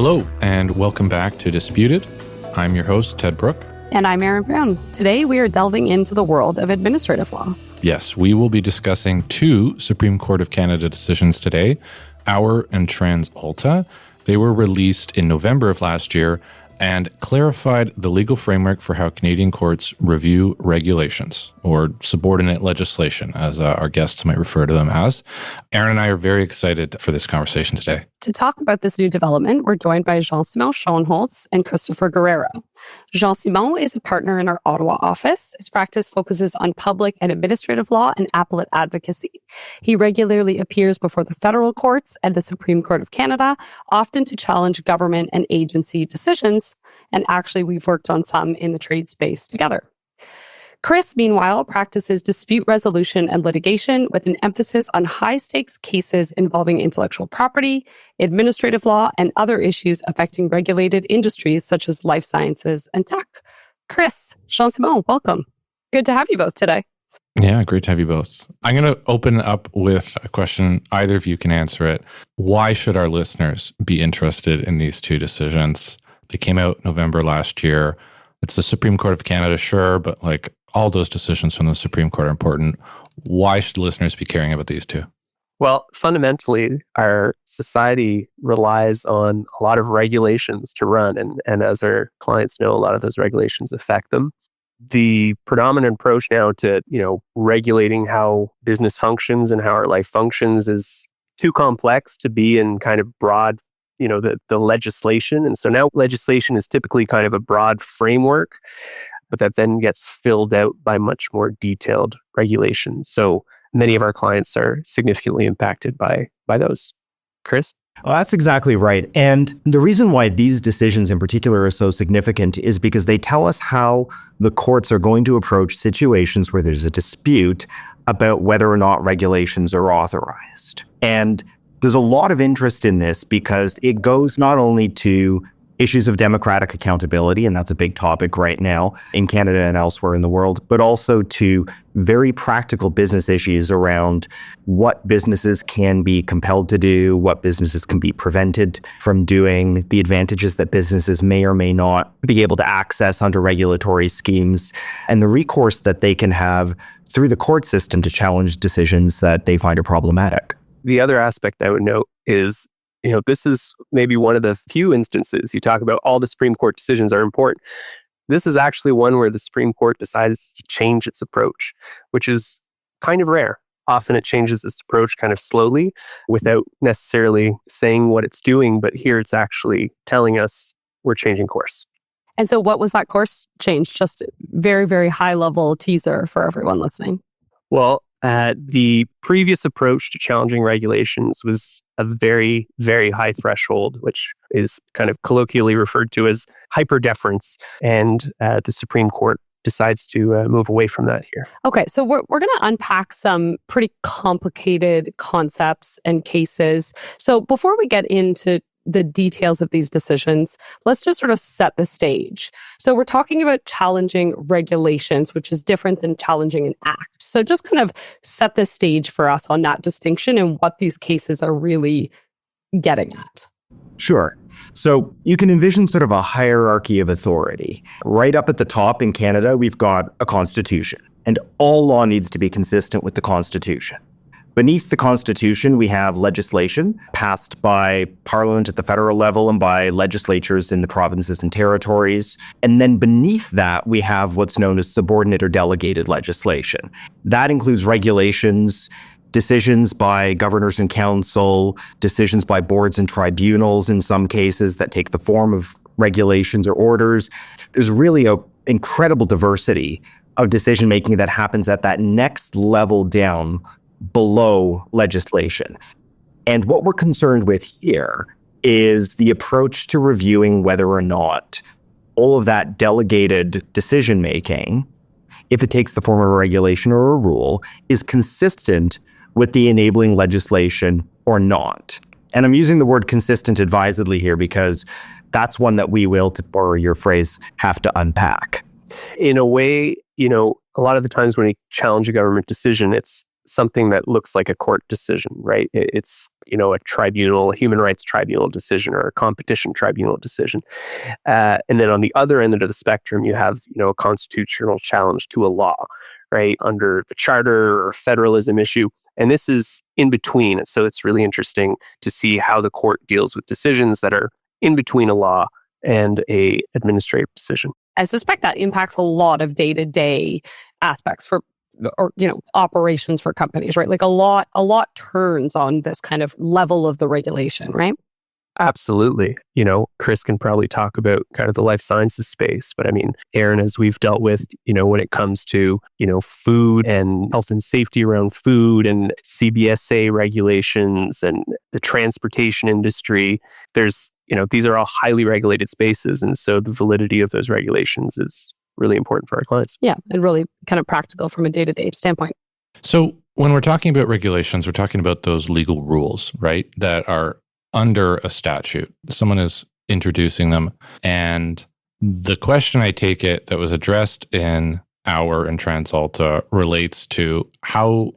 Hello, and welcome back to Disputed. I'm your host, Ted Brooke. And I'm Erin Brown. Today, we are delving into the world of administrative law. Yes, we will be discussing two Supreme Court of Canada decisions today, Auer and TransAlta. They were released in November of last year and clarified the legal framework for how Canadian courts review regulations, or subordinate legislation, as our guests might refer to them as. Erin and I are very excited for this conversation today. To talk about this new development, we're joined by Jean-Simon Schoenholz and Christopher Guerreiro. Jean-Simon is a partner in our Ottawa office. His practice focuses on public and administrative law and appellate advocacy. He regularly appears before the federal courts and the Supreme Court of Canada, often to challenge government and agency decisions. And actually, we've worked on some in the trade space together. Chris, meanwhile, practices dispute resolution and litigation with an emphasis on high-stakes cases involving intellectual property, administrative law, and other issues affecting regulated industries such as life sciences and tech. Chris, Jean-Simon, welcome. Good to have you both today. Yeah, great to have you both. I'm going to open up with a question. Either of you can answer it. Why should our listeners be interested in these two decisions? They came out November last year. It's the Supreme Court of Canada, sure, but like all those decisions from the Supreme Court are important. Why should listeners be caring about these two? Well, fundamentally, our society relies on a lot of regulations to run. And as our clients know, a lot of those regulations affect them. The predominant approach now to, regulating how business functions and how our life functions is too complex to be in kind of broad, the legislation. And so now legislation is typically kind of a broad framework, but that then gets filled out by much more detailed regulations. So many of our clients are significantly impacted by those. Chris? Well, that's exactly right. And the reason why these decisions in particular are so significant is because they tell us how the courts are going to approach situations where there's a dispute about whether or not regulations are authorized. And there's a lot of interest in this because it goes not only to issues of democratic accountability, and that's a big topic right now in Canada and elsewhere in the world, but also to very practical business issues around what businesses can be compelled to do, what businesses can be prevented from doing, the advantages that businesses may or may not be able to access under regulatory schemes, and the recourse that they can have through the court system to challenge decisions that they find are problematic. The other aspect I would note is this is maybe one of the few instances you talk about all the Supreme Court decisions are important. This is actually one where the Supreme Court decides to change its approach, which is kind of rare. Often it changes its approach kind of slowly without necessarily saying what it's doing, but here it's actually telling us we're changing course. And so what was that course change? Just very, very high level teaser for everyone listening. Well, the previous approach to challenging regulations was a very, very high threshold, which is kind of colloquially referred to as hyperdeference. And the Supreme Court decides to move away from that here. Okay, so we're going to unpack some pretty complicated concepts and cases. So before we get into the details of these decisions, let's just sort of set the stage. So we're talking about challenging regulations, which is different than challenging an act. So just kind of set the stage for us on that distinction and what these cases are really getting at. Sure. So you can envision sort of a hierarchy of authority. Right up at the top in Canada, we've got a constitution, and all law needs to be consistent with the constitution. Beneath the Constitution, we have legislation passed by Parliament at the federal level and by legislatures in the provinces and territories. And then beneath that, we have what's known as subordinate or delegated legislation. That includes regulations, decisions by governors and council, decisions by boards and tribunals in some cases that take the form of regulations or orders. There's really an incredible diversity of decision-making that happens at that next level down below legislation. And what we're concerned with here is the approach to reviewing whether or not all of that delegated decision-making, if it takes the form of a regulation or a rule, is consistent with the enabling legislation or not. And I'm using the word consistent advisedly here because that's one that we will, to borrow your phrase, have to unpack. In a way, a lot of the times when you challenge a government decision, it's something that looks like a court decision, right? It's, a tribunal, a human rights tribunal decision or a competition tribunal decision. And then on the other end of the spectrum, you have, a constitutional challenge to a law, right? Under the charter or federalism issue. And this is in between. And so it's really interesting to see how the court deals with decisions that are in between a law and a administrative decision. I suspect that impacts a lot of day-to-day aspects operations for companies, right? Like a lot turns on this kind of level of the regulation, right? Absolutely. Chris can probably talk about kind of the life sciences space, but I mean, Aaron, as we've dealt with, when it comes to, food and health and safety around food and CBSA regulations and the transportation industry, there's, these are all highly regulated spaces. And so the validity of those regulations is really important for our clients. Yeah, and really kind of practical from a day-to-day standpoint. So when we're talking about regulations, we're talking about those legal rules, right, that are under a statute. Someone is introducing them. And the question, I take it, that was addressed in Auer and TransAlta relates to how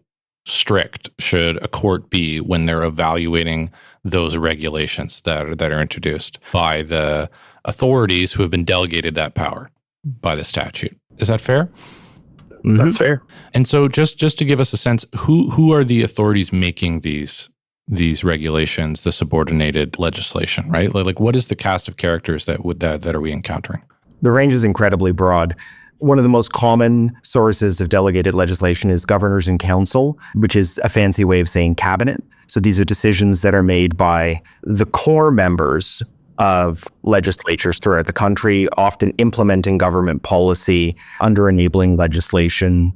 strict should a court be when they're evaluating those regulations that are introduced by the authorities who have been delegated that power by the statute. Is that fair? Mm-hmm. That's fair. And so just to give us a sense, who are the authorities making these regulations, the subordinated legislation, right? Like what is the cast of characters that are we encountering? The range is incredibly broad. One of the most common sources of delegated legislation is governors and council, which is a fancy way of saying cabinet. So these are decisions that are made by the core members of legislatures throughout the country, often implementing government policy under enabling legislation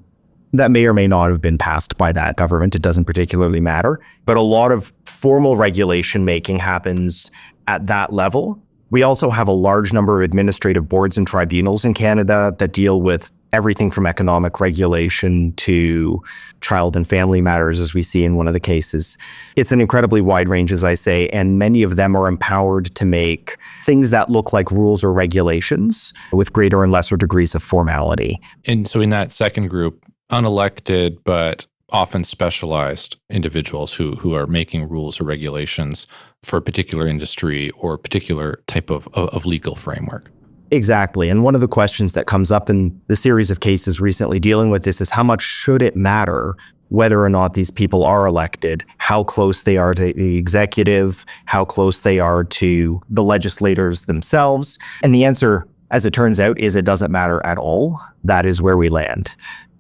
that may or may not have been passed by that government. It doesn't particularly matter. But a lot of formal regulation making happens at that level. We also have a large number of administrative boards and tribunals in Canada that deal with everything from economic regulation to child and family matters, as we see in one of the cases. It's an incredibly wide range, as I say, and many of them are empowered to make things that look like rules or regulations with greater and lesser degrees of formality. And so in that second group, unelected but often specialized individuals who are making rules or regulations for a particular industry or a particular type of legal framework. Exactly. And one of the questions that comes up in the series of cases recently dealing with this is how much should it matter whether or not these people are elected, how close they are to the executive, how close they are to the legislators themselves. And the answer, as it turns out, is it doesn't matter at all. That is where we land.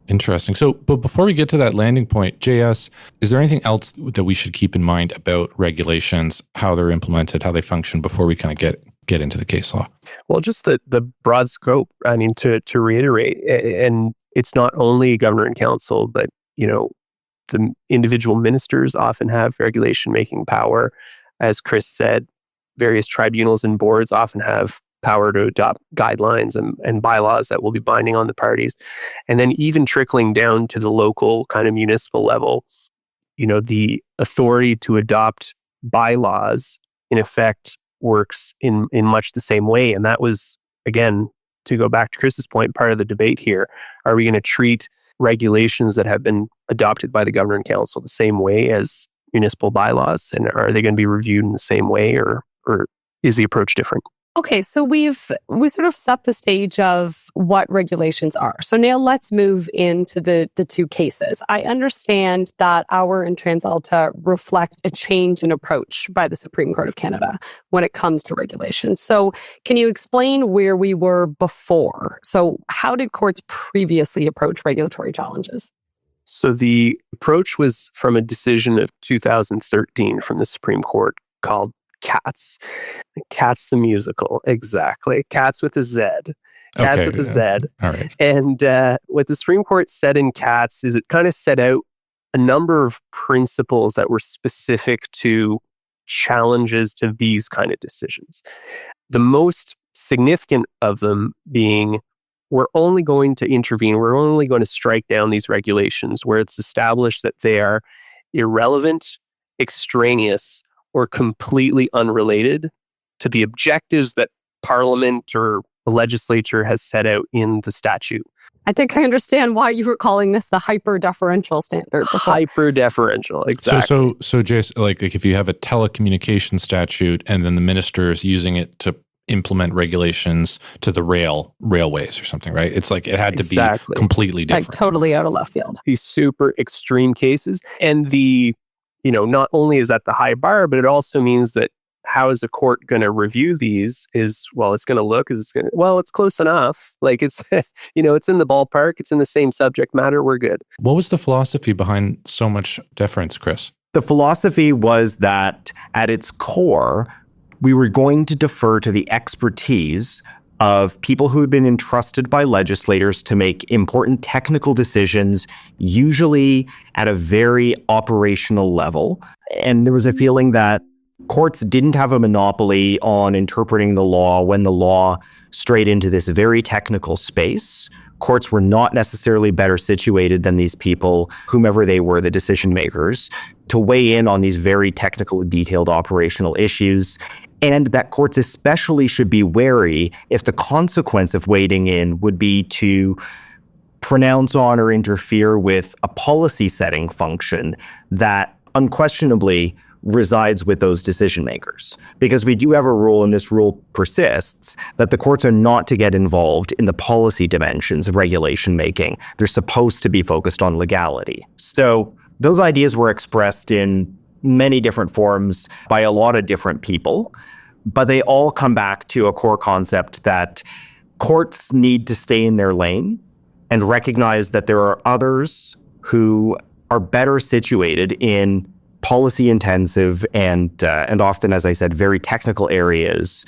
Interesting. So, but before we get to that landing point, JS, is there anything else that we should keep in mind about regulations, how they're implemented, how they function before we kind of get into the case law? Well, just the broad scope. I mean, to reiterate, and it's not only governor and council, but the individual ministers often have regulation making power. As Chris said, various tribunals and boards often have power to adopt guidelines and bylaws that will be binding on the parties. And then even trickling down to the local kind of municipal level, the authority to adopt bylaws in effect works in much the same way. And that was, again, to go back to Chris's point, part of the debate here. Are we going to treat regulations that have been adopted by the governor and council the same way as municipal bylaws? And are they going to be reviewed in the same way, or is the approach different? Okay, so we sort of set the stage of what regulations are. So now let's move into the two cases. I understand that Auer and TransAlta reflect a change in approach by the Supreme Court of Canada when it comes to regulations. So can you explain where we were before? So how did courts previously approach regulatory challenges? So the approach was from a decision of 2013 from the Supreme Court called Cats. Cats the musical, exactly. Cats with a Z. Cats with a Z. All right. And what the Supreme Court said in Cats is it kind of set out a number of principles that were specific to challenges to these kind of decisions. The most significant of them being, we're only going to intervene, we're only going to strike down these regulations where it's established that they are irrelevant, extraneous, or completely unrelated to the objectives that Parliament or the legislature has set out in the statute. I think I understand why you were calling this the hyper-deferential standard before. Hyper-deferential, exactly. So Jace, like if you have a telecommunication statute and then the minister is using it to implement regulations to the railways or something, right? It's like it had to be completely different. Like totally out of left field. These super extreme cases. And not only is that the high bar, but it also means that how is a court going to review these it's close enough. Like it's, it's in the ballpark. It's in the same subject matter. We're good. What was the philosophy behind so much deference, Chris? The philosophy was that at its core, we were going to defer to the expertise of people who had been entrusted by legislators to make important technical decisions, usually at a very operational level. And there was a feeling that courts didn't have a monopoly on interpreting the law when the law strayed into this very technical space. Courts were not necessarily better situated than these people, whomever they were, the decision makers, to weigh in on these very technical, detailed operational issues. And that courts especially should be wary if the consequence of wading in would be to pronounce on or interfere with a policy setting function that unquestionably resides with those decision makers. Because we do have a rule, and this rule persists, that the courts are not to get involved in the policy dimensions of regulation making. They're supposed to be focused on legality. So those ideas were expressed in many different forms by a lot of different people, but they all come back to a core concept that courts need to stay in their lane and recognize that there are others who are better situated in policy-intensive and often, as I said, very technical areas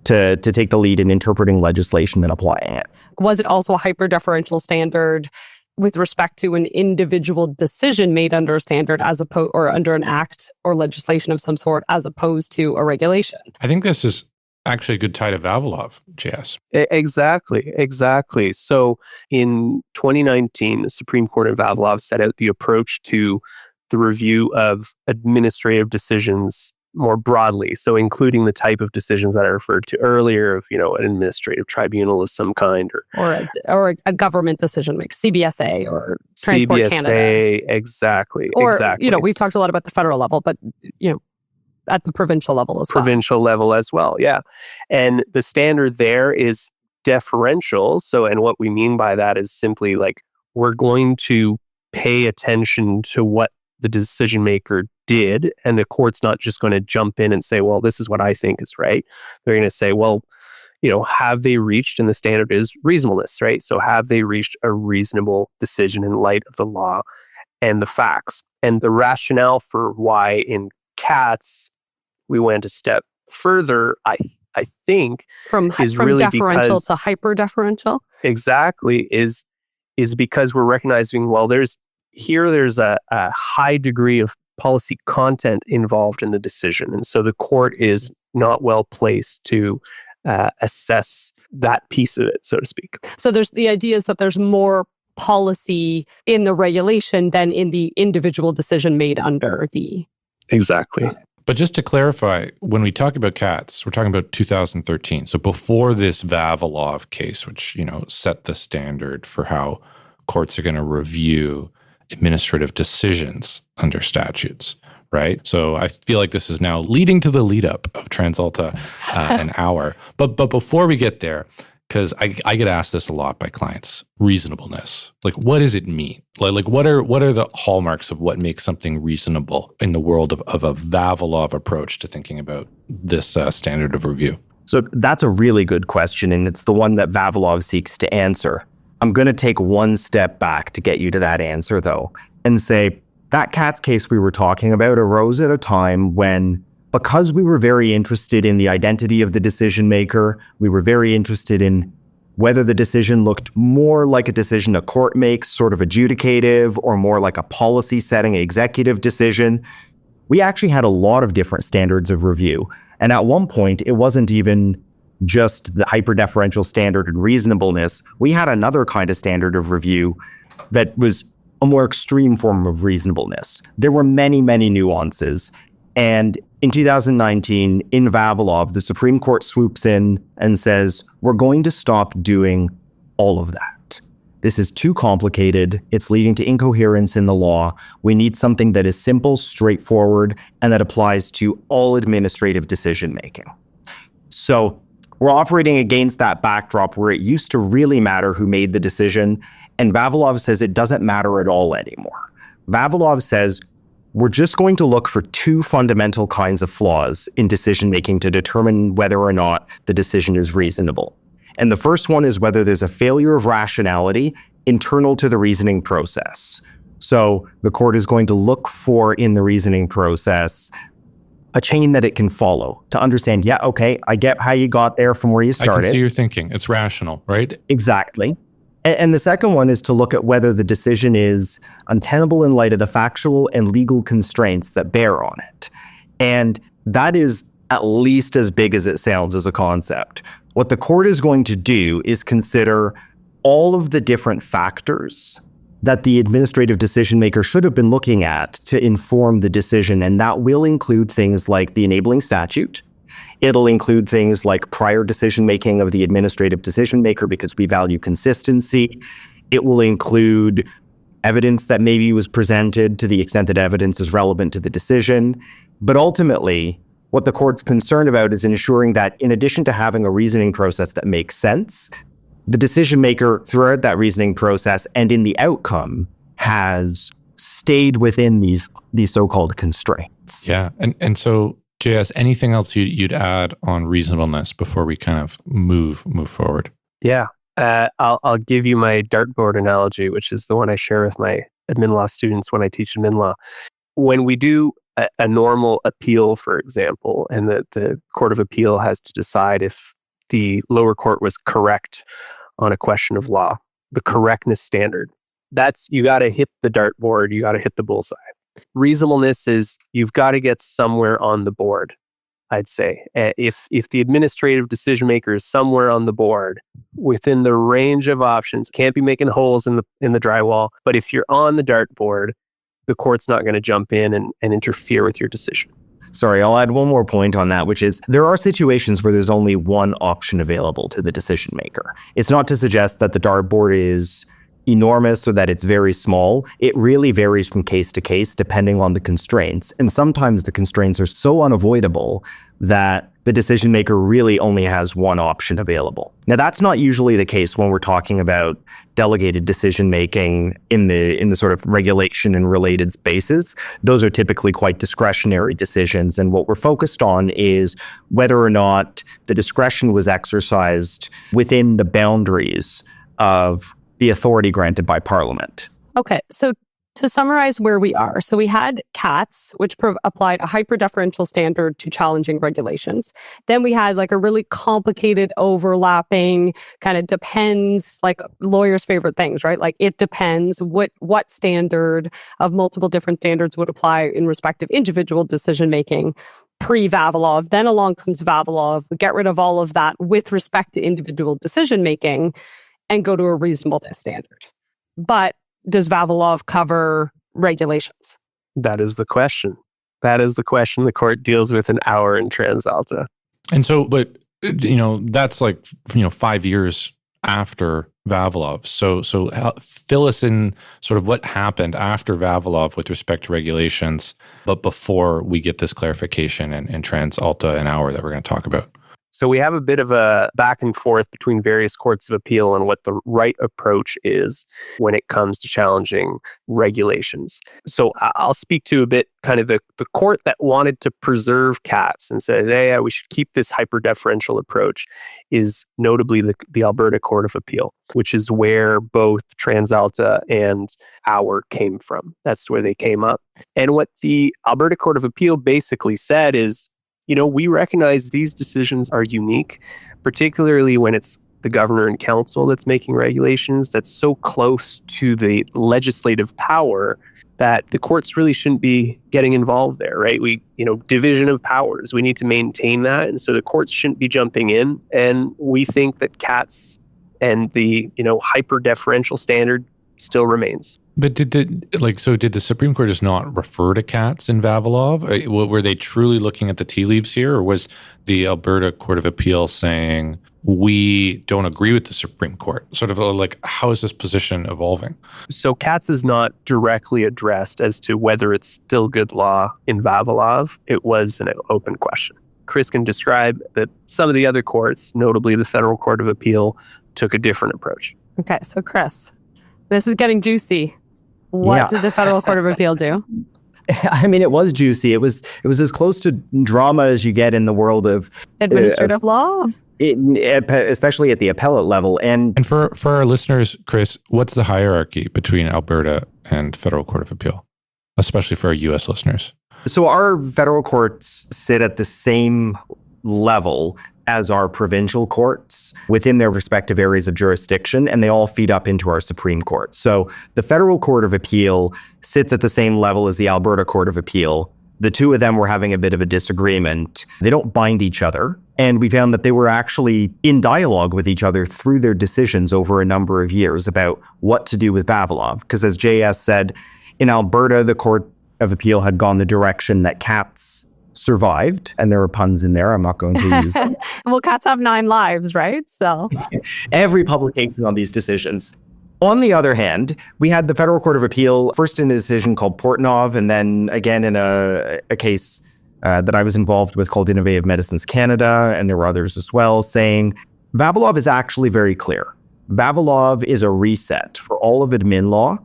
to take the lead in interpreting legislation and applying it. Was it also a hyper-deferential standard with respect to an individual decision made under a standard or under an act or legislation of some sort, as opposed to a regulation? I think this is actually a good tie to Vavilov, JS. Exactly. So in 2019, the Supreme Court in Vavilov set out the approach to the review of administrative decisions more broadly. So including the type of decisions that I referred to earlier of, an administrative tribunal of some kind or a government decision like CBSA or Transport Canada. Exactly. Or, we've talked a lot about the federal level, but, at the provincial level as well. Provincial level as well, yeah. And the standard there is deferential. So, and what we mean by that is simply like, we're going to pay attention to what the decision maker did, and the court's not just going to jump in and say, well, this is what I think is right. They're going to say, well, have they reached, and the standard is reasonableness, right? So have they reached a reasonable decision in light of the law and the facts? And the rationale for why in Katz we went a step further, I think, from really deferential to hyper-deferential. Exactly, is because we're recognizing, well, there's a high degree of policy content involved in the decision. And so the court is not well placed to assess that piece of it, so to speak. So there's the idea is that there's more policy in the regulation than in the individual decision made under the... Exactly. But just to clarify, when we talk about Katz, we're talking about 2013. So before this Vavilov case, which, set the standard for how courts are going to review administrative decisions under statutes, right? So I feel like this is now leading to the lead up of TransAlta and Auer. But before we get there, because I get asked this a lot by clients, reasonableness. Like, what does it mean? Like what are the hallmarks of what makes something reasonable in the world of a Vavilov approach to thinking about this standard of review? So that's a really good question, and it's the one that Vavilov seeks to answer. I'm going to take one step back to get you to that answer, though, and say that Katz case we were talking about arose at a time when, because we were very interested in the identity of the decision maker, we were very interested in whether the decision looked more like a decision a court makes, sort of adjudicative, or more like a policy setting executive decision. We actually had a lot of different standards of review. And at one point, it wasn't even just the hyper-deferential standard and reasonableness. We had another kind of standard of review that was a more extreme form of reasonableness. There were many, many nuances. And in 2019, in Vavilov, the Supreme Court swoops in and says, we're going to stop doing all of that. This is too complicated. It's leading to incoherence in the law. We need something that is simple, straightforward, and that applies to all administrative decision-making. So we're operating against that backdrop where it used to really matter who made the decision, and Vavilov says it doesn't matter at all anymore. Vavilov says we're just going to look for two fundamental kinds of flaws in decision-making to determine whether or not the decision is reasonable. And the first one is whether there's a failure of rationality internal to the reasoning process. So the court is going to look for in the reasoning process a chain that it can follow to understand, yeah, okay, I get how you got there from where you started. I can see your thinking. It's rational, right? Exactly. And the second one is to look at whether the decision is untenable in light of the factual and legal constraints that bear on it. And that is at least as big as it sounds as a concept. What the court is going to do is consider all of the different factors that the administrative decision maker should have been looking at to inform the decision. And that will include things like the enabling statute. It'll include things like prior decision making of the administrative decision maker because we value consistency. It will include evidence that maybe was presented to the extent that evidence is relevant to the decision. But ultimately, what the court's concerned about is ensuring that in addition to having a reasoning process that makes sense, the decision maker throughout that reasoning process and in the outcome has stayed within these so-called constraints. Yeah. And so, JS, anything else you'd add on reasonableness before we kind of move forward? Yeah. I'll give you my dartboard analogy, which is the one I share with my admin law students when I teach admin law. When we do a normal appeal, for example, and the Court of Appeal has to decide if the lower court was correct on a question of law, the correctness standard, that's, you got to hit the dartboard, you got to hit the bullseye. Reasonableness is you've got to get somewhere on the board, I'd say. If the administrative decision maker is somewhere on the board within the range of options, can't be making holes in the drywall, but if you're on the dartboard, the court's not going to jump in and interfere with your decision. Sorry, I'll add one more point on that, which is there are situations where there's only one option available to the decision maker. It's not to suggest that the dartboard is enormous or that it's very small. It really varies from case to case depending on the constraints. And sometimes the constraints are so unavoidable that the decision maker really only has one option available. Now, that's not usually the case when we're talking about delegated decision making in the sort of regulation and related spaces. Those are typically quite discretionary decisions. And what we're focused on is whether or not the discretion was exercised within the boundaries of the authority granted by Parliament. Okay, so to summarize where we are, so we had CATS, which applied a hyper-deferential standard to challenging regulations. Then we had like a really complicated, overlapping, kind of depends, like lawyers' favorite things, right? Like it depends what standard of multiple different standards would apply in respect of individual decision-making pre-Vavilov. Then along comes Vavilov. We get rid of all of that with respect to individual decision-making and go to a reasonableness standard. But does Vavilov cover regulations? That is the question. That is the question the court deals with in Auer and TransAlta. And so, but, that's 5 years after Vavilov. So fill us in sort of what happened after Vavilov with respect to regulations, but before we get this clarification in TransAlta and Auer that we're going to talk about. So we have a bit of a back and forth between various courts of appeal on what the right approach is when it comes to challenging regulations. So I'll speak to a bit kind of the court that wanted to preserve CATS and said, hey, we should keep this hyper-deferential approach is notably the Alberta Court of Appeal, which is where both TransAlta and Auer came from. That's where they came up. And what the Alberta Court of Appeal basically said is, we recognize these decisions are unique, particularly when it's the governor and council that's making regulations that's so close to the legislative power that the courts really shouldn't be getting involved there, right? Division of powers, we need to maintain that. And so the courts shouldn't be jumping in. And we think that CATS and the, hyper-deferential standard still remains. But did the Supreme Court just not refer to Katz and Vavilov? Were they truly looking at the tea leaves here, or was the Alberta Court of Appeal saying, we don't agree with the Supreme Court? Sort of like, how is this position evolving? So Katz is not directly addressed as to whether it's still good law in Vavilov. It was an open question. Chris can describe that some of the other courts, notably the Federal Court of Appeal, took a different approach. Okay, so Chris, this is getting juicy. What did the Federal Court of Appeal do? I mean, it was juicy. It was as close to drama as you get in the world of administrative law, especially at the appellate level. And for our listeners, Chris, what's the hierarchy between Alberta and Federal Court of Appeal, especially for our U.S. listeners? So our federal courts sit at the same level as our provincial courts within their respective areas of jurisdiction, and they all feed up into our Supreme Court. So the Federal Court of Appeal sits at the same level as the Alberta Court of Appeal. The two of them were having a bit of a disagreement. They don't bind each other. And we found that they were actually in dialogue with each other through their decisions over a number of years about what to do with Vavilov. Because as JS said, in Alberta, the Court of Appeal had gone the direction that Katz survived, and there were puns in there. I'm not going to use them. Well, cats have 9 lives, right? So every publication on these decisions. On the other hand, we had the Federal Court of Appeal first in a decision called Portnov, and then again in a case that I was involved with called Innovative Medicines Canada, and there were others as well, saying Vavilov is actually very clear. Vavilov is a reset for all of admin law.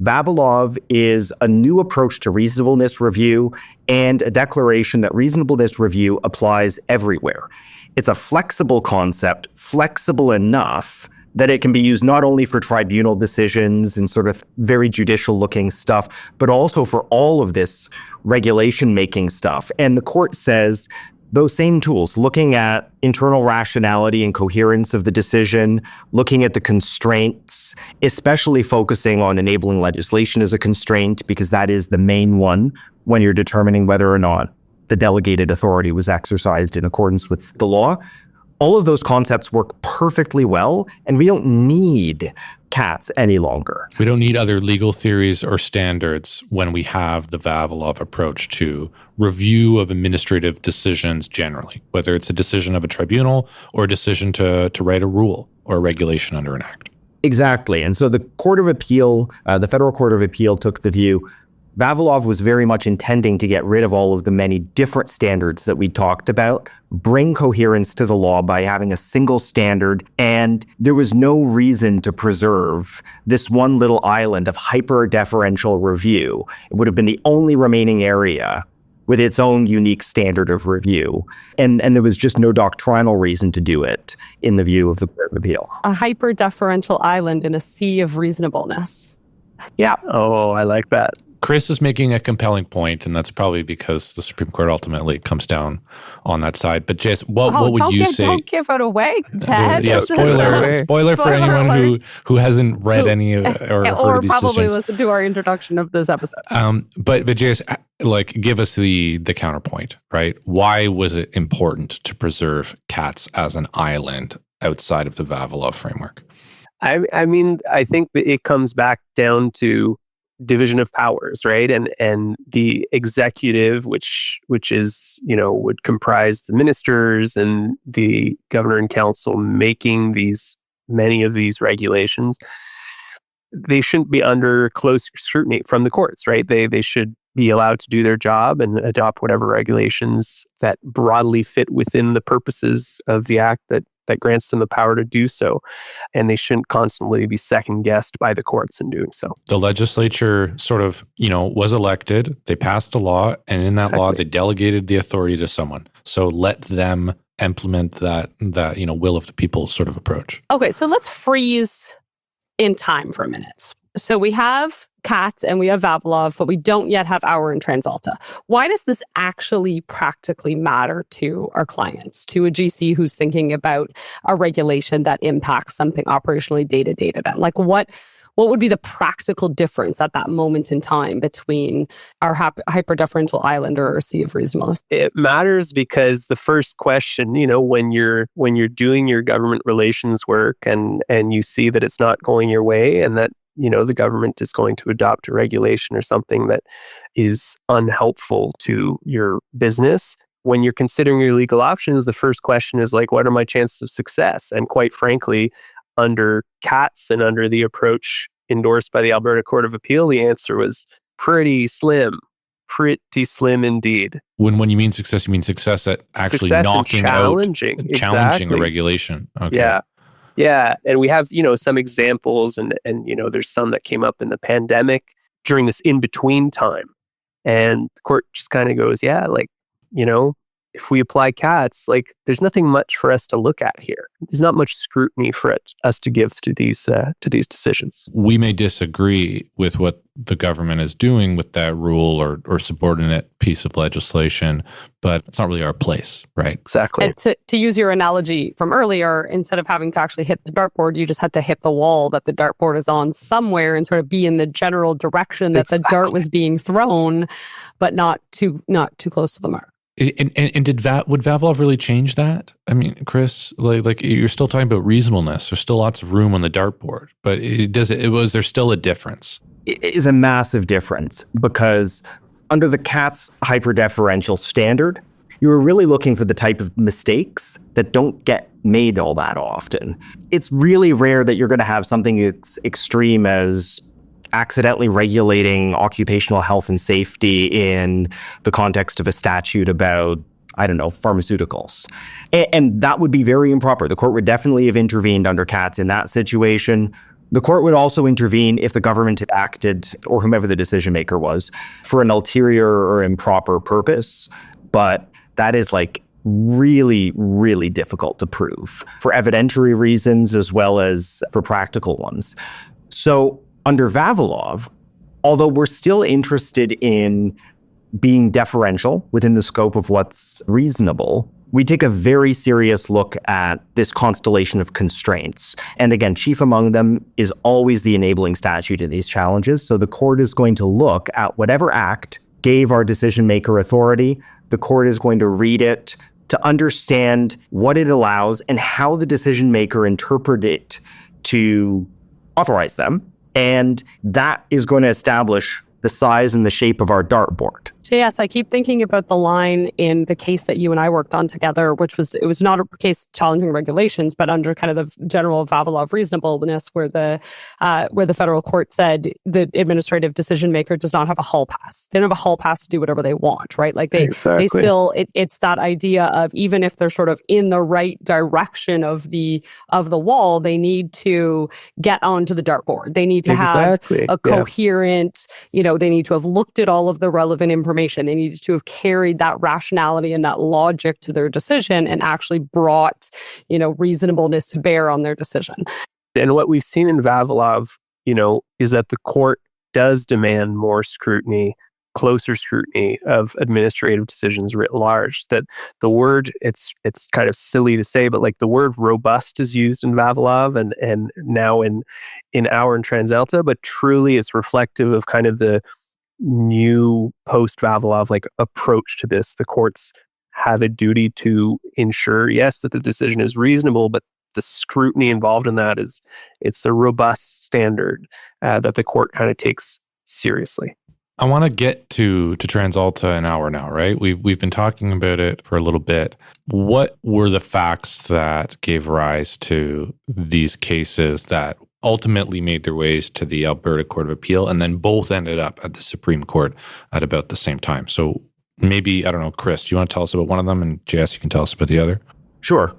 Vavilov is a new approach to reasonableness review and a declaration that reasonableness review applies everywhere. It's a flexible concept, flexible enough that it can be used not only for tribunal decisions and sort of very judicial looking stuff, but also for all of this regulation making stuff. And the court says those same tools, looking at internal rationality and coherence of the decision, looking at the constraints, especially focusing on enabling legislation as a constraint, because that is the main one when you're determining whether or not the delegated authority was exercised in accordance with the law. All of those concepts work perfectly well, and we don't need Katz any longer. We don't need other legal theories or standards when we have the Vavilov approach to review of administrative decisions generally, whether it's a decision of a tribunal or a decision to write a rule or a regulation under an act. Exactly. And so the Court of Appeal, the Federal Court of Appeal took the view Vavilov was very much intending to get rid of all of the many different standards that we talked about, bring coherence to the law by having a single standard, and there was no reason to preserve this one little island of hyper-deferential review. It would have been the only remaining area with its own unique standard of review. And there was just no doctrinal reason to do it in the view of the Court of Appeal. A hyper-deferential island in a sea of reasonableness. Yeah. Oh, I like that. Chris is making a compelling point, and that's probably because the Supreme Court ultimately comes down on that side. But Jess, what would you say? Don't give it away, Ted. Yeah, spoiler for anyone who hasn't read any or heard of these probably decisions. Listened to our introduction of this episode. But Jess, give us the counterpoint, right? Why was it important to preserve Katz as an island outside of the Vavilov framework? I mean, I think that it comes back down to division of powers, right? And the executive, which is, would comprise the ministers and the governor and council making many of these regulations, they shouldn't be under close scrutiny from the courts, right? They should be allowed to do their job and adopt whatever regulations that broadly fit within the purposes of the act that grants them the power to do so. And they shouldn't constantly be second-guessed by the courts in doing so. The legislature sort of, was elected, they passed a law, and in that law, they delegated the authority to someone. So let them implement that will of the people sort of approach. Okay, so let's freeze in time for a minute. So we have Katz and we have Vavilov, but we don't yet have Auer and TransAlta. Why does this actually practically matter to our clients, to a GC who's thinking about a regulation that impacts something operationally day-to-day to them? Like what would be the practical difference at that moment in time between our hyper-deferential island or our sea of reasonableness? It matters because the first question, when you're doing your government relations work and you see that it's not going your way and that the government is going to adopt a regulation or something that is unhelpful to your business. When you're considering your legal options, the first question is like, what are my chances of success? And quite frankly, under CATS and under the approach endorsed by the Alberta Court of Appeal, the answer was pretty slim indeed. When you mean success, you mean success at actually knocking challenging a regulation. Okay. Yeah. And we have, some examples and there's some that came up in the pandemic during this in-between time. And the court just kind of goes, if we apply CATS, there's nothing much for us to look at here. There's not much scrutiny for us to give to these decisions. We may disagree with what the government is doing with that rule or subordinate piece of legislation, but it's not really our place, right? Exactly. And to use your analogy from earlier, instead of having to actually hit the dartboard, you just had to hit the wall that the dartboard is on somewhere and sort of be in the general direction that the dart was being thrown, but not too close to the mark. And would Vavilov really change that? I mean, Chris, like you're still talking about reasonableness. There's still lots of room on the dartboard, but there's still a difference. It is a massive difference because under the CATS hyperdeferential standard, you were really looking for the type of mistakes that don't get made all that often. It's really rare that you're going to have something as extreme as accidentally regulating occupational health and safety in the context of a statute about, pharmaceuticals. And that would be very improper. The court would definitely have intervened under CATS in that situation. The court would also intervene if the government had acted, or whomever the decision maker was, for an ulterior or improper purpose. But that is really, really difficult to prove for evidentiary reasons as well as for practical ones. So under Vavilov, although we're still interested in being deferential within the scope of what's reasonable, we take a very serious look at this constellation of constraints. And again, chief among them is always the enabling statute in these challenges. So the court is going to look at whatever act gave our decision maker authority. The court is going to read it to understand what it allows and how the decision maker interpreted it to authorize them. And that is going to establish the size and the shape of our dartboard. JS, I keep thinking about the line in the case that you and I worked on together, which was not a case challenging regulations, but under kind of the general Vavilov reasonableness, where the federal court said the administrative decision maker does not have a hall pass. They don't have a hall pass to do whatever they want, right? They still it's that idea of even if they're sort of in the right direction of the wall, they need to get onto the dartboard. They need to have a coherent, they need to have looked at all of the relevant information. They needed to have carried that rationality and that logic to their decision and actually brought, reasonableness to bear on their decision. And what we've seen in Vavilov, is that the court does demand more scrutiny, closer scrutiny of administrative decisions writ large. That the word, it's kind of silly to say, but the word robust is used in Vavilov and now in Auer and TransAlta, but truly it's reflective of kind of the new post-Vavilov approach to this. The courts have a duty to ensure, yes, that the decision is reasonable, but the scrutiny involved in that it's a robust standard that the court kind of takes seriously. I want to get to TransAlta and Auer now, right? We've been talking about it for a little bit. What were the facts that gave rise to these cases that ultimately made their ways to the Alberta Court of Appeal and then both ended up at the Supreme Court at about the same time? So maybe, Chris, do you want to tell us about one of them, and JS, you can tell us about the other? Sure.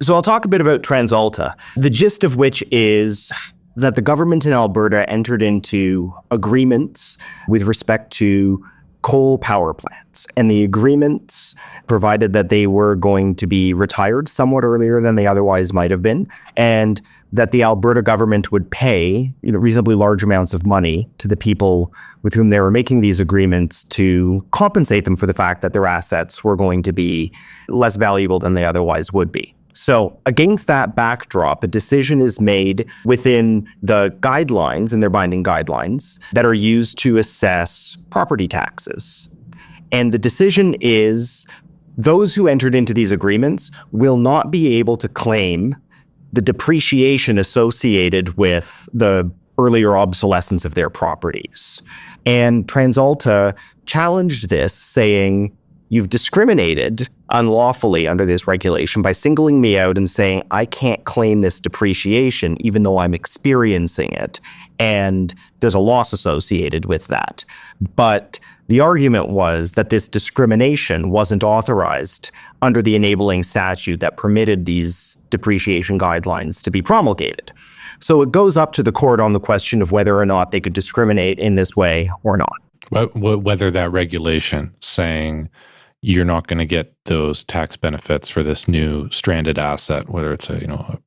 So I'll talk a bit about TransAlta, the gist of which is that the government in Alberta entered into agreements with respect to coal power plants. And the agreements provided that they were going to be retired somewhat earlier than they otherwise might have been, and that the Alberta government would pay reasonably large amounts of money to the people with whom they were making these agreements to compensate them for the fact that their assets were going to be less valuable than they otherwise would be. So against that backdrop, a decision is made within the guidelines, and their binding guidelines, that are used to assess property taxes. And the decision is those who entered into these agreements will not be able to claim the depreciation associated with the earlier obsolescence of their properties. And TransAlta challenged this, saying, you've discriminated unlawfully under this regulation by singling me out and saying I can't claim this depreciation even though I'm experiencing it. And there's a loss associated with that. But the argument was that this discrimination wasn't authorized under the enabling statute that permitted these depreciation guidelines to be promulgated. So it goes up to the court on the question of whether or not they could discriminate in this way or not. Whether that regulation saying you're not going to get those tax benefits for this new stranded asset, whether it's a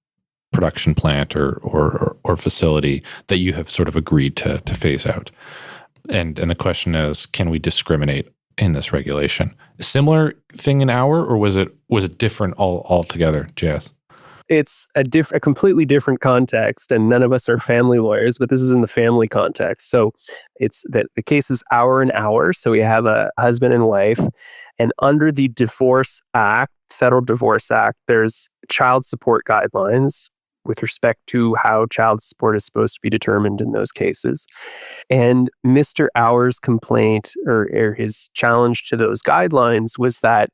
production plant or facility that you have sort of agreed to phase out. And the question is, can we discriminate in this regulation? A similar thing in Auer, or was it different altogether, JS? It's a completely different context, and none of us are family lawyers, but this is in the family context. So it's that the case is Auer and Auer. So we have a husband and wife, and under the Divorce Act, Federal Divorce Act, there's child support guidelines with respect to how child support is supposed to be determined in those cases. And Mr. Auer's complaint or his challenge to those guidelines was that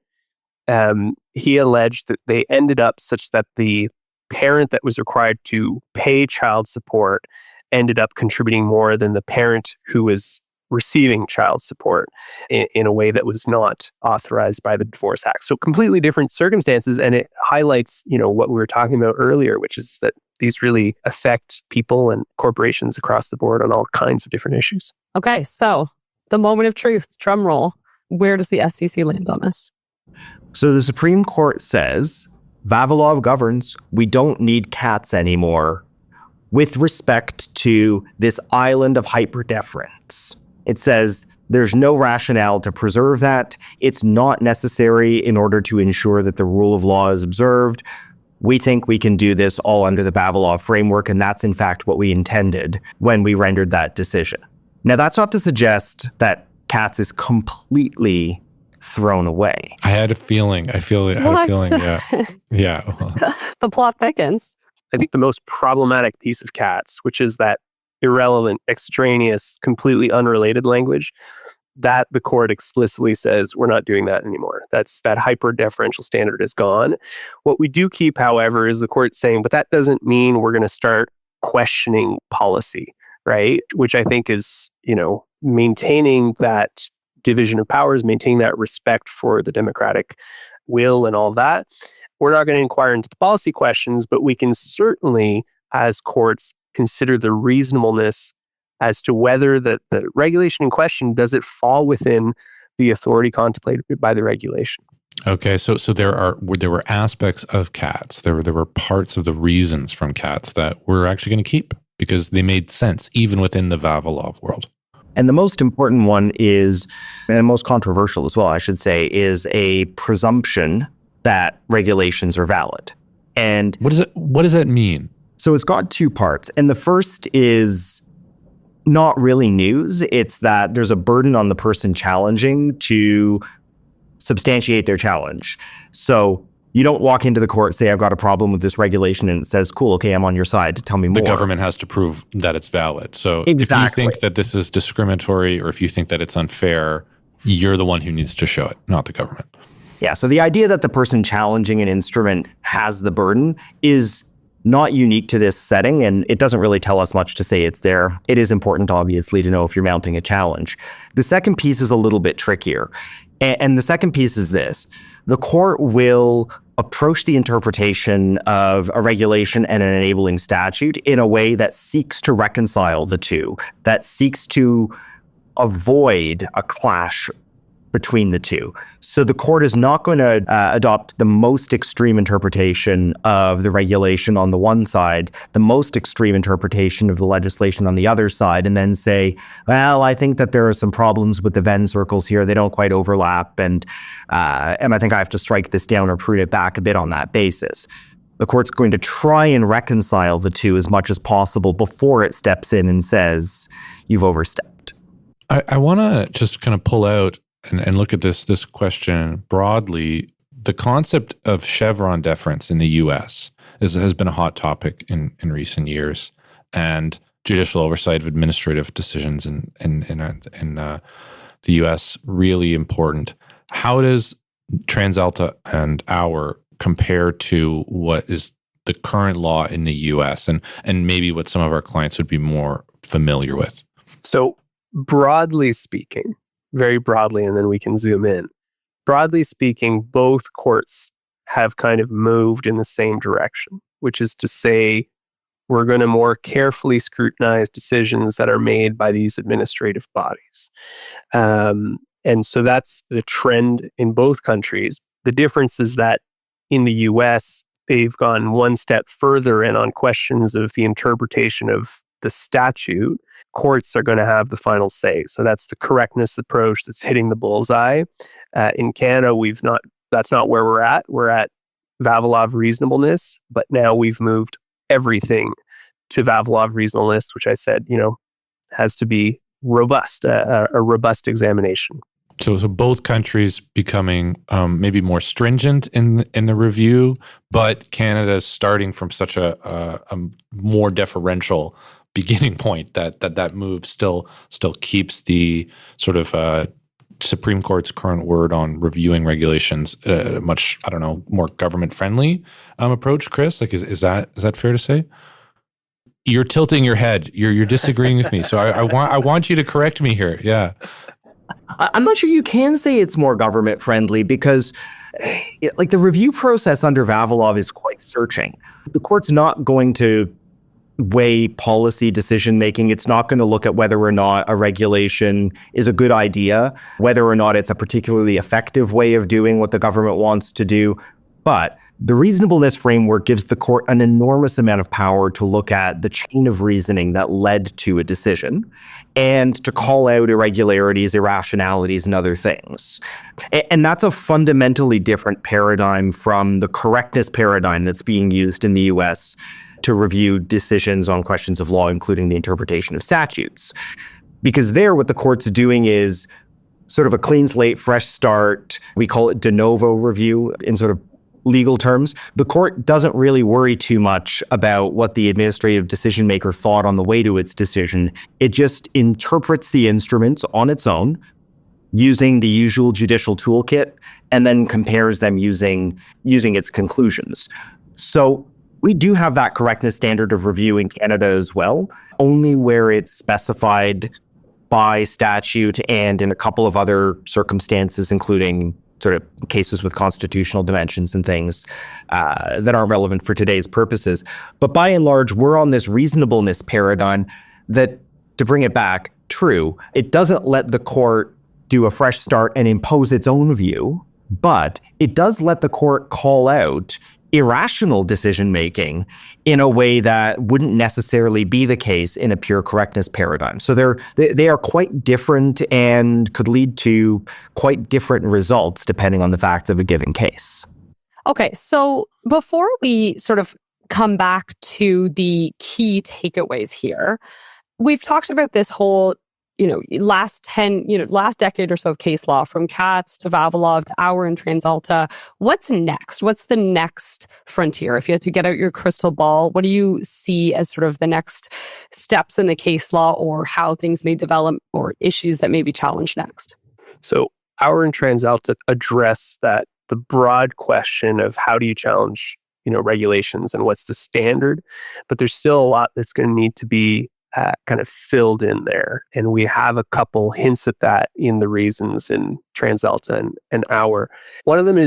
he alleged that they ended up such that the parent that was required to pay child support ended up contributing more than the parent who was receiving child support in a way that was not authorized by the Divorce Act. So completely different circumstances, and it highlights, what we were talking about earlier, which is that these really affect people and corporations across the board on all kinds of different issues. Okay, so the moment of truth, drum roll. Where does the SCC land on this? So the Supreme Court says, Vavilov governs, we don't need cats anymore with respect to this island of hyperdeference. It says there's no rationale to preserve that. It's not necessary in order to ensure that the rule of law is observed. We think we can do this all under the Vavilov framework, and that's in fact what we intended when we rendered that decision. Now, that's not to suggest that cats is completely thrown away. I had a feeling. I had a feeling. Yeah. The plot thickens. I think the most problematic piece of cats, which is that irrelevant, extraneous, completely unrelated language, that the court explicitly says we're not doing that anymore. That hyper-deferential standard is gone. What we do keep, however, is the court saying, but that doesn't mean we're going to start questioning policy, right? Which I think is, maintaining that division of powers, maintaining that respect for the democratic will and all that. We're not going to inquire into the policy questions, but we can certainly, as courts, consider the reasonableness as to whether the regulation in question, does it fall within the authority contemplated by the regulation. Okay, so there were aspects of cats. There were parts of the reasons from cats that we're actually going to keep because they made sense even within the Vavilov world. And the most important one is, and most controversial as well, I should say, is a presumption that regulations are valid. And what does that mean? So it's got two parts. And the first is not really news. It's that there's a burden on the person challenging to substantiate their challenge. So you don't walk into the court, say, I've got a problem with this regulation, and it says, cool, okay, I'm on your side. Tell me more. The government has to prove that it's valid. So exactly. If you think that this is discriminatory or if you think that it's unfair, you're the one who needs to show it, not the government. Yeah, so the idea that the person challenging an instrument has the burden is not unique to this setting, and it doesn't really tell us much to say it's there. It is important, obviously, to know if you're mounting a challenge. The second piece is a little bit trickier. And the second piece is this. The court will approach the interpretation of a regulation and an enabling statute in a way that seeks to reconcile the two, that seeks to avoid a clash between the two. So the court is not going to adopt the most extreme interpretation of the regulation on the one side, the most extreme interpretation of the legislation on the other side, and then say, well, I think that there are some problems with the Venn circles here. They don't quite overlap. And I think I have to strike this down or prune it back a bit on that basis. The court's going to try and reconcile the two as much as possible before it steps in and says, you've overstepped. I want to just kind of pull out and look at this question broadly. The concept of Chevron deference in the U.S. has been a hot topic in recent years. And judicial oversight of administrative decisions in the U.S. really important. How does TransAlta and Auer compare to what is the current law in the U.S. and maybe what some of our clients would be more familiar with? So broadly speaking, very broadly, and then we can zoom in. Broadly speaking, both courts have kind of moved in the same direction, which is to say we're going to more carefully scrutinize decisions that are made by these administrative bodies. And so that's the trend in both countries. The difference is that in the US, they've gone one step further, and on questions of the interpretation of the statute, courts are going to have the final say. So that's the correctness approach that's hitting the bullseye. In Canada, that's not where we're at. We're at Vavilov reasonableness, but now we've moved everything to Vavilov reasonableness, which I said, has to be robust, a robust examination. So both countries becoming maybe more stringent in the review, but Canada is starting from such a more deferential beginning point that move still keeps the sort of Supreme Court's current word on reviewing regulations a much, more government friendly approach. Chris, is that fair to say? You're tilting your head. You're disagreeing with me. So I want you to correct me here. Yeah. I'm not sure you can say it's more government friendly because the review process under Vavilov is quite searching. The court's not going to weigh policy decision making. It's not going to look at whether or not a regulation is a good idea, whether or not it's a particularly effective way of doing what the government wants to do. But the reasonableness framework gives the court an enormous amount of power to look at the chain of reasoning that led to a decision and to call out irregularities, irrationalities, and other things. And that's a fundamentally different paradigm from the correctness paradigm that's being used in the US to review decisions on questions of law, including the interpretation of statutes. Because there, what the court's doing is sort of a clean slate, fresh start. We call it de novo review in sort of legal terms. The court doesn't really worry too much about what the administrative decision maker thought on the way to its decision. It just interprets the instruments on its own using the usual judicial toolkit and then compares them using its conclusions. So we do have that correctness standard of review in Canada as well, only where it's specified by statute and in a couple of other circumstances, including sort of cases with constitutional dimensions and things that aren't relevant for today's purposes. But by and large, we're on this reasonableness paradigm that, to bring it back, true, it doesn't let the court do a fresh start and impose its own view, but it does let the court call out irrational decision-making in a way that wouldn't necessarily be the case in a pure correctness paradigm. So they are quite different and could lead to quite different results depending on the facts of a given case. Okay, so before we sort of come back to the key takeaways here, we've talked about this whole last decade or so of case law, from Katz to Vavilov to Auer and TransAlta. What's next? What's the next frontier? If you had to get out your crystal ball, what do you see as sort of the next steps in the case law, or how things may develop, or issues that may be challenged next? So Auer and TransAlta address the broad question of how do you challenge, regulations and what's the standard, but there's still a lot that's going to need to be kind of filled in there. And we have a couple hints at that in the reasons in TransAlta and Auer. One of them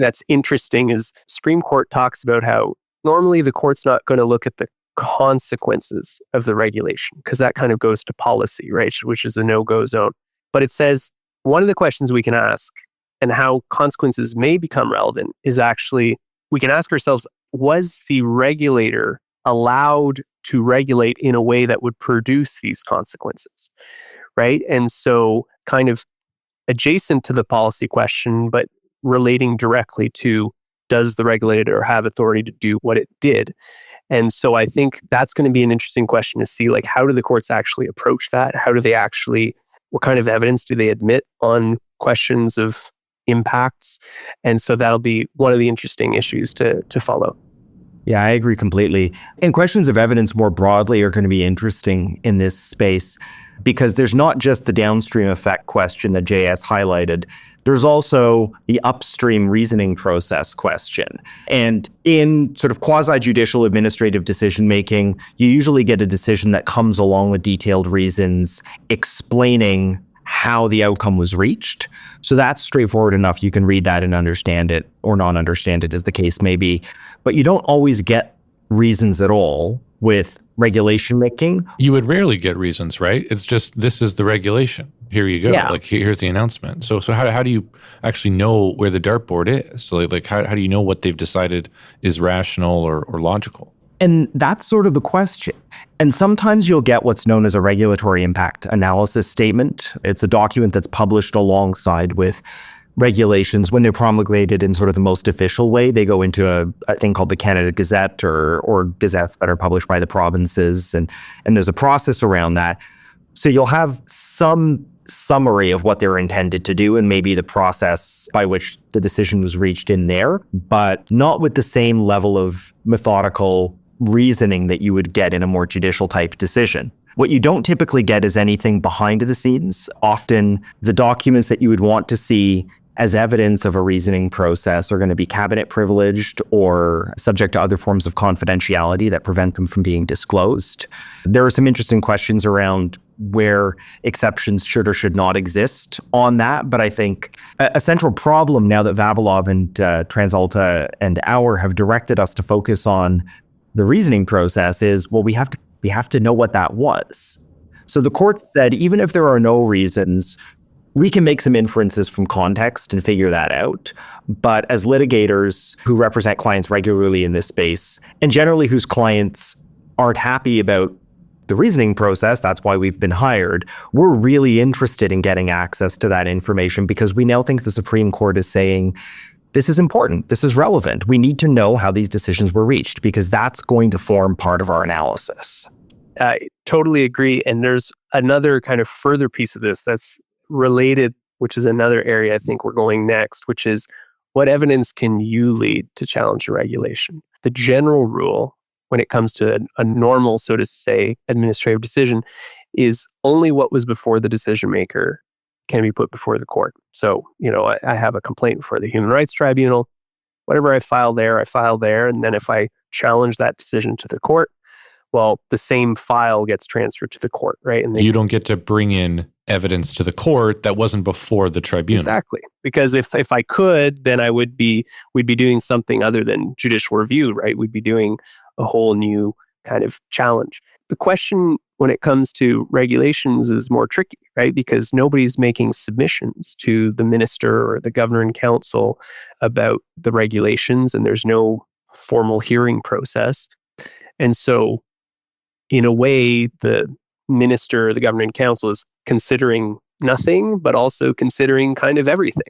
that's interesting is Supreme Court talks about how normally the court's not going to look at the consequences of the regulation, because that kind of goes to policy, right? Which is a no-go zone. But it says one of the questions we can ask, and how consequences may become relevant, is actually, we can ask ourselves, was the regulator allowed to regulate in a way that would produce these consequences, right? And so kind of adjacent to the policy question, but relating directly to, does the regulator have authority to do what it did? And so I think that's going to be an interesting question to see, how do the courts actually approach that? What kind of evidence do they admit on questions of impacts? And so that'll be one of the interesting issues to follow. Yeah, I agree completely. And questions of evidence more broadly are going to be interesting in this space because there's not just the downstream effect question that JS highlighted. There's also the upstream reasoning process question. And in sort of quasi-judicial administrative decision-making, you usually get a decision that comes along with detailed reasons explaining how the outcome was reached. So that's straightforward enough. You can read that and understand it or not understand it as the case may be. But you don't always get reasons at all with regulation making. You would rarely get reasons, right? It's just, this is the regulation. Here you go. Yeah. Like, here's the announcement. So how do you actually know where the dartboard is? So like how do you know what they've decided is rational or logical? And that's sort of the question. And sometimes you'll get what's known as a regulatory impact analysis statement. It's a document that's published alongside with regulations. When they're promulgated in sort of the most official way, they go into a thing called the Canada Gazette or gazettes that are published by the provinces. And there's a process around that. So you'll have some summary of what they're intended to do and maybe the process by which the decision was reached in there, but not with the same level of methodical reasoning that you would get in a more judicial type decision. What you don't typically get is anything behind the scenes. Often the documents that you would want to see as evidence of a reasoning process are going to be cabinet privileged or subject to other forms of confidentiality that prevent them from being disclosed. There are some interesting questions around where exceptions should or should not exist on that. But I think a central problem now that Vavilov and TransAlta and Auer have directed us to focus on the reasoning process is, well, we have to know what that was. So the court said, even if there are no reasons, we can make some inferences from context and figure that out. But as litigators who represent clients regularly in this space, and generally whose clients aren't happy about the reasoning process, that's why we've been hired, we're really interested in getting access to that information because we now think the Supreme Court is saying, this is important, this is relevant. We need to know how these decisions were reached because that's going to form part of our analysis. I totally agree. And there's another kind of further piece of this that's related, which is another area I think we're going next, which is what evidence can you lead to challenge a regulation? The general rule when it comes to a normal, so to say, administrative decision is only what was before the decision maker can be put before the court. So, I have a complaint before the Human Rights Tribunal. Whatever I file there. And then if I challenge that decision to the court, well, the same file gets transferred to the court, right? And you don't get to bring in evidence to the court that wasn't before the tribunal. Exactly. Because if I could, then we'd be doing something other than judicial review, right? We'd be doing a whole new kind of challenge. The question when it comes to regulations is more tricky, right? Because nobody's making submissions to the minister or the governor and council about the regulations, and there's no formal hearing process. And so, in a way, the minister, the governor and council is considering nothing, but also considering kind of everything,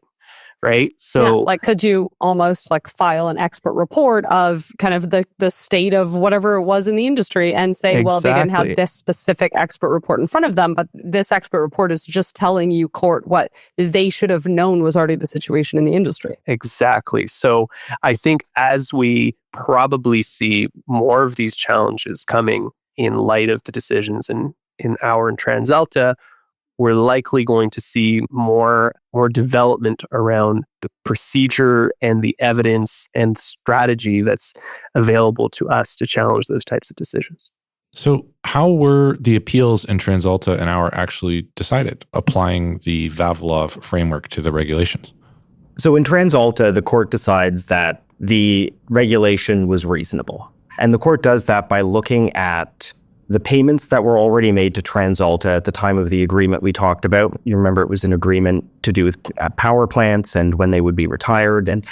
right? So could you almost file an expert report of kind of the state of whatever it was in the industry and say, well, they didn't have this specific expert report in front of them, but this expert report is just telling you, court, what they should have known was already the situation in the industry. Exactly. So I think as we probably see more of these challenges coming in light of the decisions in Auer and TransAlta, we're likely going to see more development around the procedure and the evidence and the strategy that's available to us to challenge those types of decisions. So how were the appeals in TransAlta and Auer actually decided, applying the Vavilov framework to the regulations? So in TransAlta, the court decides that the regulation was reasonable. And the court does that by looking at the payments that were already made to TransAlta at the time of the agreement we talked about. You remember it was an agreement to do with power plants and when they would be retired. And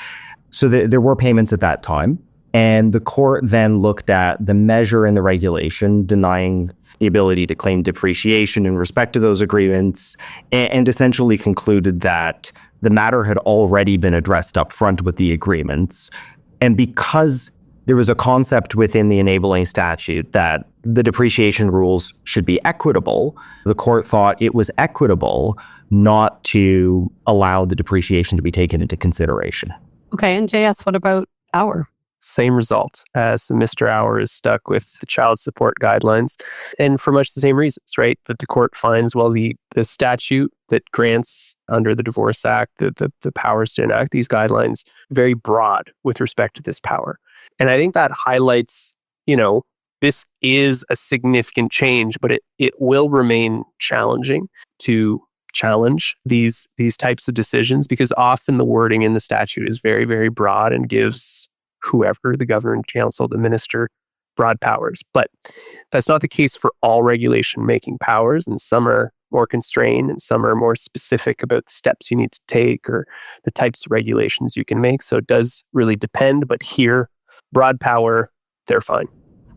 so there were payments at that time. And the court then looked at the measure in the regulation denying the ability to claim depreciation in respect to those agreements and essentially concluded that the matter had already been addressed up front with the agreements. And because there was a concept within the enabling statute that the depreciation rules should be equitable, the court thought it was equitable not to allow the depreciation to be taken into consideration. Okay, and JS, what about Auer? Same result. So Mr. Auer is stuck with the child support guidelines, and for much the same reasons, right? That the court finds, well, the statute that grants under the Divorce Act, the powers to enact these guidelines, very broad with respect to this power. And I think that highlights, this is a significant change, but it will remain challenging to challenge these types of decisions, because often the wording in the statute is very, very broad and gives whoever, the governor and council, the minister, broad powers. But that's not the case for all regulation-making powers, and some are more constrained and some are more specific about the steps you need to take or the types of regulations you can make. So it does really depend, but here, broad power, they're fine.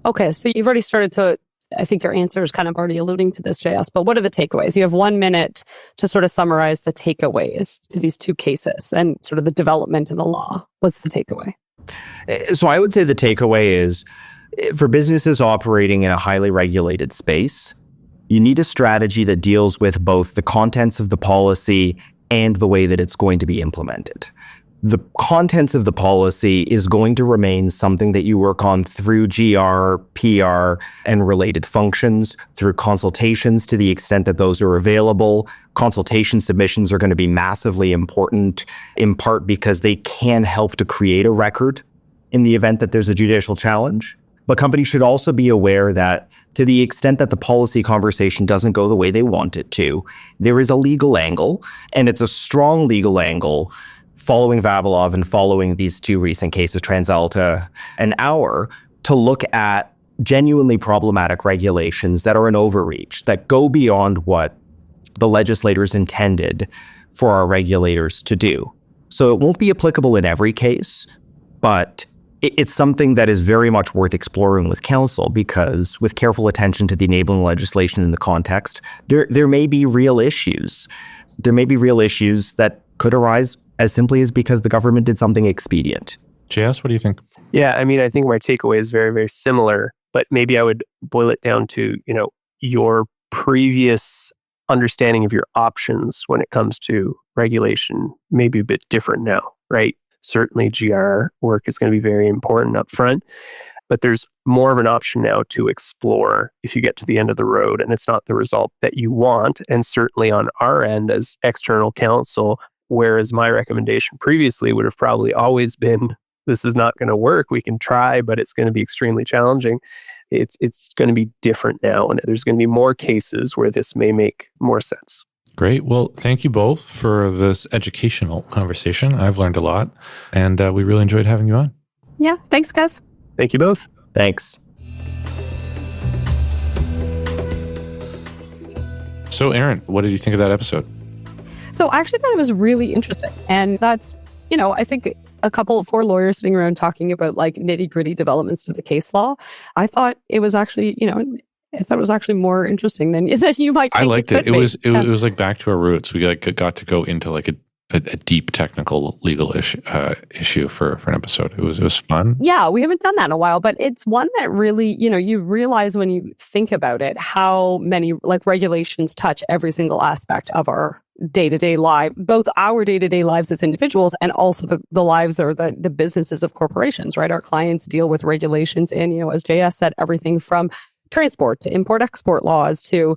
Okay, so you've already started to, I think your answer is kind of already alluding to this, JS, but what are the takeaways? You have 1 minute to sort of summarize the takeaways to these two cases and sort of the development in the law. What's the takeaway? So I would say the takeaway is, for businesses operating in a highly regulated space, you need a strategy that deals with both the contents of the policy and the way that it's going to be implemented. The contents of the policy is going to remain something that you work on through GR, PR, and related functions, through consultations to the extent that those are available. Consultation submissions are going to be massively important, in part because they can help to create a record in the event that there's a judicial challenge. But companies should also be aware that to the extent that the policy conversation doesn't go the way they want it to, there is a legal angle, and it's a strong legal angle following Vavilov and following these two recent cases, TransAlta and Auer, to look at genuinely problematic regulations that are an overreach, that go beyond what the legislators intended for our regulators to do. So it won't be applicable in every case, but it's something that is very much worth exploring with counsel, because with careful attention to the enabling legislation in the context, there may be real issues. There may be real issues that could arise as simply as because the government did something expedient. JS, what do you think? Yeah, I mean, I think my takeaway is very, very similar, but maybe I would boil it down to, your previous understanding of your options when it comes to regulation may be a bit different now, right? Certainly GR work is going to be very important up front, but there's more of an option now to explore if you get to the end of the road and it's not the result that you want. And certainly on our end as external counsel, whereas my recommendation previously would have probably always been, this is not going to work. We can try, but it's going to be extremely challenging. It's going to be different now, and there's going to be more cases where this may make more sense. Great. Well, thank you both for this educational conversation. I've learned a lot, and we really enjoyed having you on. Yeah, thanks, guys. Thank you both. Thanks. So, Aaron, what did you think of that episode? So I actually thought it was really interesting. And that's, I think a couple of 4 lawyers sitting around talking about like nitty gritty developments to the case law. I thought it was actually, more interesting than you might think. I liked it. It was was like back to our roots. We got to go into like a deep technical legal issue for an episode. It was fun. Yeah, we haven't done that in a while, but it's one that really, you realize when you think about it, how many like regulations touch every single aspect of our day-to-day life, both our day-to-day lives as individuals and also the lives or the businesses of corporations, right? Our clients deal with regulations and, as JS said, everything from transport to import-export laws to,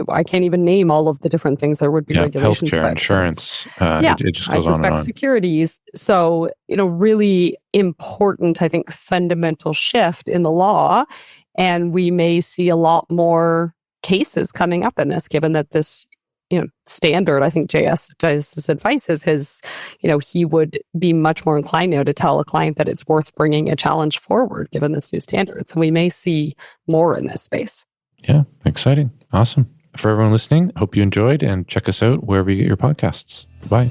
I can't even name all of the different things there would be regulations healthcare, about. Insurance. It just goes I suspect on and on. Securities. So, really important, I think, fundamental shift in the law. And we may see a lot more cases coming up in this, given that this, standard, I think JS's advice is he would be much more inclined now to tell a client that it's worth bringing a challenge forward, given this new standard. So we may see more in this space. Yeah, exciting. Awesome. For everyone listening, hope you enjoyed, and check us out wherever you get your podcasts. Bye.